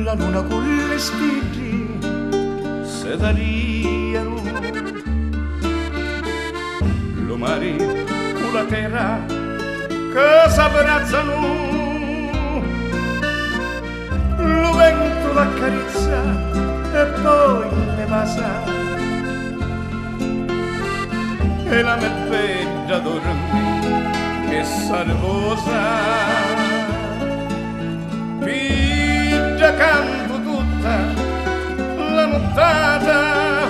la luna con le spigli se dariano, lo mare con la terra che s'abbracciano, lo vento l'accarezza e poi ne passa, e la mia bella dorme che salvosa, piglia canto tutta la nottata,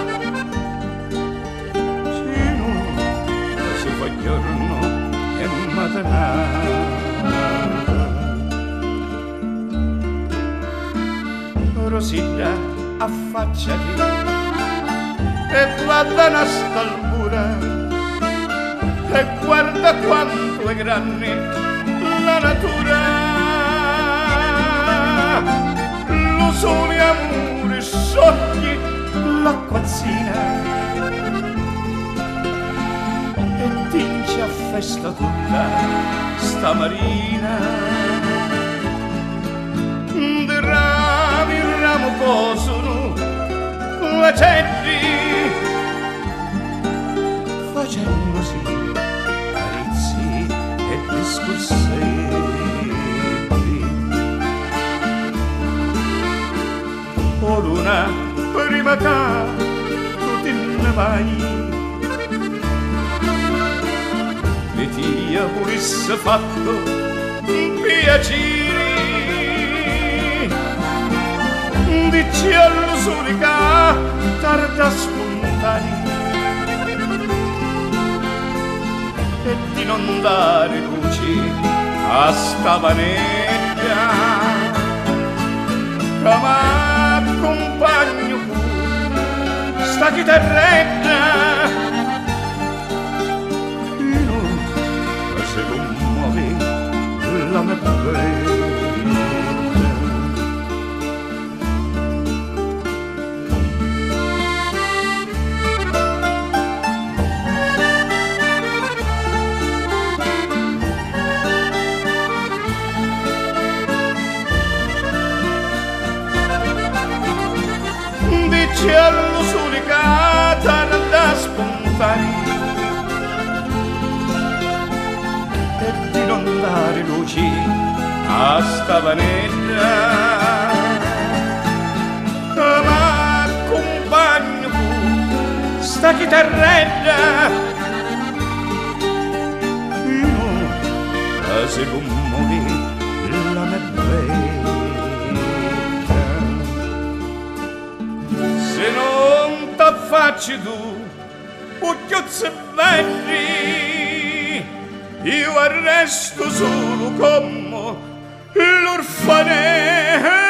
sino che si fa giorno e mattinata. Rosilla, affacciati e guarda una stallura e guarda quanto è grande la natura, lo sole amore sogni l'acquazzina e tinge a festa tutta sta marina, de rami il ramo posano la gente facendosi carizi e discorsetti. O luna prima che tu te ne vai, e ti avesse fatto un piacere, dici allo sole che tarda spontanea e di non dare luci a sta vaneggia che m'accompagno pure sta chitarretta, fino a se commuove la mia bella. Dici allo sole che tarda spontanea e di non dare luci a sta vanetta, che m'accompagno pure sta chitarretta, fino a se commuove la mia bella. Se non t'affacci tu, pucchiozze belli, io arresto solo come l'orfanello.